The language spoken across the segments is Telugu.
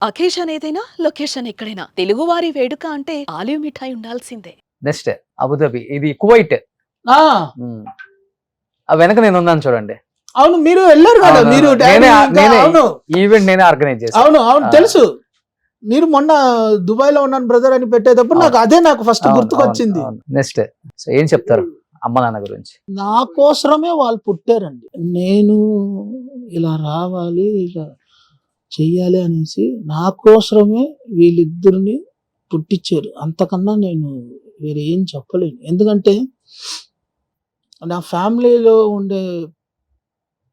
అకేషన్ ఏదైనా లొకేషన్ ఎక్కడైనా తెలుగువారి వేడుక అంటే ఆలివ్ మిఠాయి ఉండాల్సిందే. నెక్స్ట్ అబుదాబి, ఇది కువైట్. ఆ, ఆ వెనక నేను ఉన్నాను చూడండి. అవును మీరు వెళ్ళారు కదా. అవును, మీరు అవును. డాడీ నేనే- ఇంకా- నేనే- అవును ఈవెంట్ నేనే ఆర్గనైజ్ చేశాను. అవును అవును ఆ. తెలుసు. మీరు మొన్న దుబాయ్ లో ఉన్నాను బ్రదర్ అని పెట్టేటప్పుడు నాకు అదే నాకు ఫస్ట్ గుర్తుకొచ్చింది. నెక్స్ట్ సో ఏం చెప్తారు అమ్మ నాన్న గురించి? నా కోసమే వాళ్ళు పుట్టారండి. నేను ఇలా రావాలి, ఇలా చెయ్యాలి అనేసి నా కోసమే వీళ్ళిద్దరిని పుట్టించారు. అంతకన్నా నేను వేరే ఏం చెప్పలేను. ఎందుకంటే నా ఫ్యామిలీలో ఉండే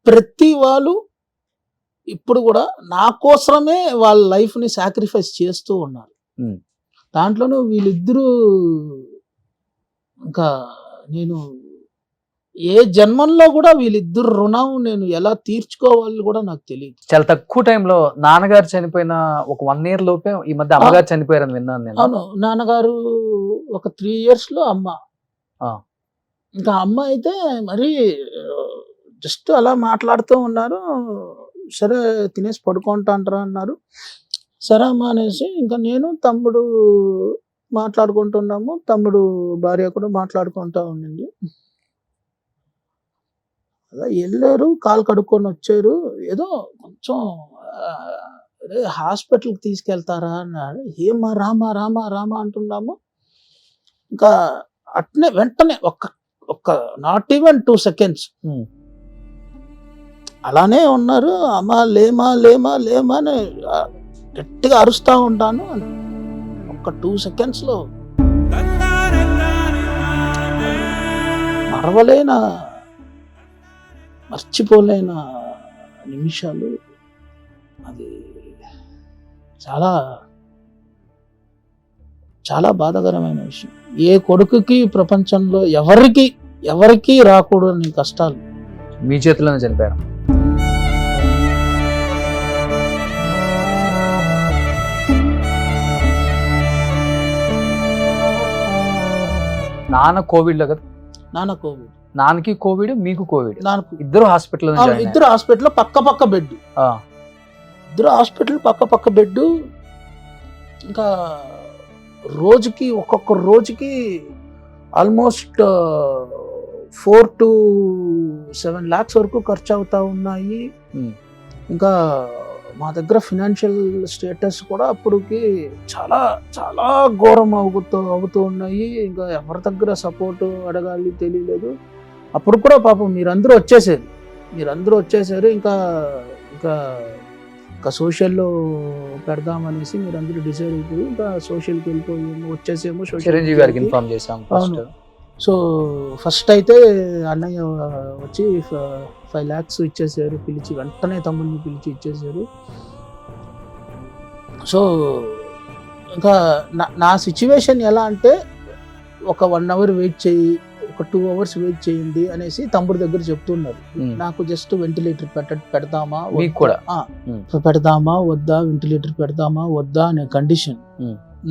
ప్రతి వాళ్ళు ఇప్పుడు కూడా నా కోసమే వాళ్ళ లైఫ్ని సాక్రిఫైస్ చేస్తూ ఉన్నారు. Hmm. దాంట్లోనూ వీళ్ళిద్దరూ ఇంకా నేను ఏ జన్మంలో కూడా వీళ్ళిద్దరు రుణం నేను ఎలా తీర్చుకోవాలి కూడా నాకు తెలియదు. చాలా తక్కువ టైంలో నాన్నగారు చనిపోయిన ఒక 1 year లోపే ఈ మధ్య అమ్మగారు చనిపోయారని విన్నాను నేను. అవును, నాన్నగారు ఒక 3 years లో అమ్మ. ఆ. ఇంకా అమ్మ అయితే మరి జస్ట్ అలా మాట్లాడుతూ ఉన్నారు. సరే తినేసి పడుకుంటాంటారా అన్నారు. సరే అమ్మ అనేసి ఇంకా నేను తమ్ముడు మాట్లాడుకుంటున్నాము. తమ్ముడు భార్య కూడా మాట్లాడుకుంటా ఉండింది. అలా వెళ్ళారు, కాలు కడుక్కొని వచ్చారు. ఏదో కొంచెం అరే హాస్పిటల్కి తీసుకెళ్తారా అన్నాడు. ఏమా రామా రామా రామా అంటున్నాము. ఇంకా అట్నే వెంటనే ఒక్క నాట్ ఈవెన్ 2 seconds Hmm. అలానే ఉన్నారు. అమ్మ లేమా లేమా లేమా అని గట్టిగా అరుస్తూ ఉంటాను. ఒక్క 2 seconds లో మరవలేన మర్చిపోలేన నిమిషాలు. అది చాలా చాలా బాధాకరమైన విషయం. ఏ కొడుకుకి ప్రపంచంలో ఎవరికి రాకూడని కష్టాలు మీ చేతిలోనే చనిపోయారు. నాన్న కోవిడ్ లో కదా? నాన్న కోవిడ్, నాన్నకి కోవిడ్, మీకు కోవిడ్, నాకు ఇద్దరు హాస్పిటల్ ఇద్దరు హాస్పిటల్ పక్క బెడ్. ఇద్దరు హాస్పిటల్ పక్క బెడ్. ఇంకా రోజుకి ఒక్కొక్క రోజుకి ఆల్మోస్ట్ 4 to 7 lakhs వరకు ఖర్చు అవుతా ఉన్నాయి. ఇంకా మా దగ్గర ఫినాన్షియల్ స్టేటస్ కూడా అప్పటికి చాలా చాలా ఘోరం అవుతూ ఉన్నాయి. ఇంకా ఎవరి దగ్గర సపోర్ట్ అడగాలి తెలియలేదు. అప్పుడు కూడా పాపం మీరందరూ వచ్చేసారు. ఇంకా ఇంకా ఇంకా సోషల్లో పెడదామనేసి మీరందరూ డిసైడ్ అయిపోయి ఇంకా సోషల్కి వచ్చేసేమో. చిరంజీవి గారికి ఇన్ఫార్మ్ చేశాం ఫస్ట్. సో ఫస్ట్ అయితే అన్నయ్య వచ్చి 5 lakhs ఇచ్చేసారు, పిలిచి వెంటనే తమ్ముడిని పిలిచి ఇచ్చేసారు. సో ఇంకా నా సిచ్యువేషన్ ఎలా అంటే ఒక 1 hour వెయిట్ చేయి, ఒక 2 hours వెయిట్ చేయండి అనేసి తమ్ముడి దగ్గర చెప్తున్నారు. నాకు జస్ట్ వెంటిలేటర్ పెడదామా పెడదామా వద్దా, వెంటిలేటర్ పెడదామా వద్దా అనే కండిషన్.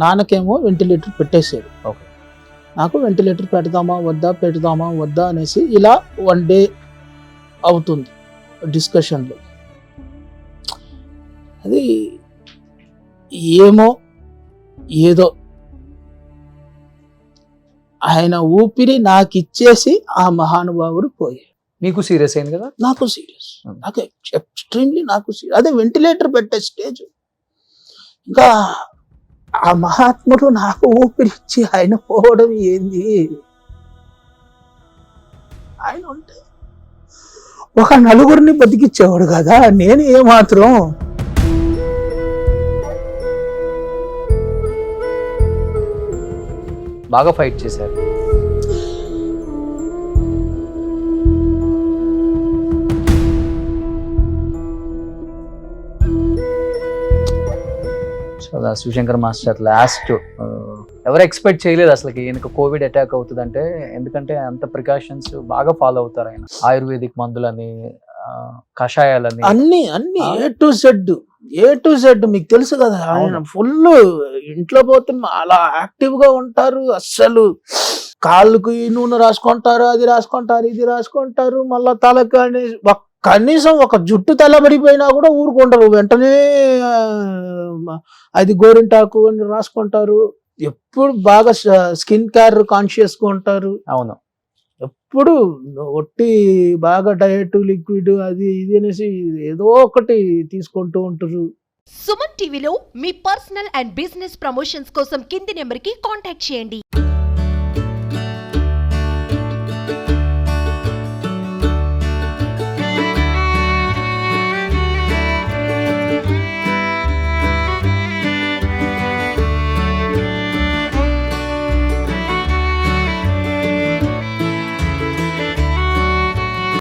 నాన్నకేమో వెంటిలేటర్ పెట్టేశారు. నాకు వెంటిలేటర్ పెడదామా వద్దా అనేసి ఇలా 1 day అవుతుంది డిస్కషన్లో. అది ఏదో ఆయన ఊపిరి నాకు ఇచ్చేసి ఆ మహానుభావుడు పోయాడు. మీకు సీరియస్ అయింది కదా? నాకు సీరియస్, నాకు ఎక్స్ట్రీమ్లీ నాకు సీరియస్. అదే వెంటిలేటర్ పెట్టే స్టేజ్. ఇంకా ఆ మహాత్ముడు నాకు ఊపిరిచ్చి ఆయన పోవడం ఏంది? ఆయన ఉంటే ఒక 4 బతికిచ్చేవాడు కదా. నేను ఏమాత్రం బాగా ఫైట్ చేశారు. శివశంకర్ మాస్టర్ లాస్ట్ ఎవరు ఎక్స్పెక్ట్ చేయలేదు అసలు ఈయనకు కోవిడ్ అటాక్ అవుతుందంటే. ఎందుకంటే అంత ప్రికాషన్స్ బాగా ఫాలో అవుతారు ఆయన. ఆయుర్వేదిక్ మందులని, కషాయాలని, అన్ని ఏ టు జెడ్ మీకు తెలుసు కదా. ఆయన ఫుల్ ఇంట్లో పోతే అలా యాక్టివ్ గా ఉంటారు. అస్సలు కాళ్ళకు ఈ నూనె రాసుకుంటారు, అది రాసుకుంటారు, ఇది రాసుకుంటారు, మళ్ళా తలకు ఒక్క కనీసం ఒక జుట్టు తెల్లబడిపోయినా కూడా ఊరుకుంటారు, వెంటనే అది గోరింటాకు అని రాసుకుంటారు. ఎప్పుడు బాగా స్కిన్ కేర్ కాన్షియస్గా ఉంటారు. అవును. ఎప్పుడు ఒట్టి బాగా డయట్ లిక్విడ్ అది ఇది అనేసి ఏదో ఒకటి తీసుకుంటూ ఉంటారు. సుమన్ టీవీలో మీ పర్సనల్ అండ్ బిజినెస్ ప్రమోషన్స్ కోసం కింది నెంబర్కి కాంటాక్ట్ చేయండి.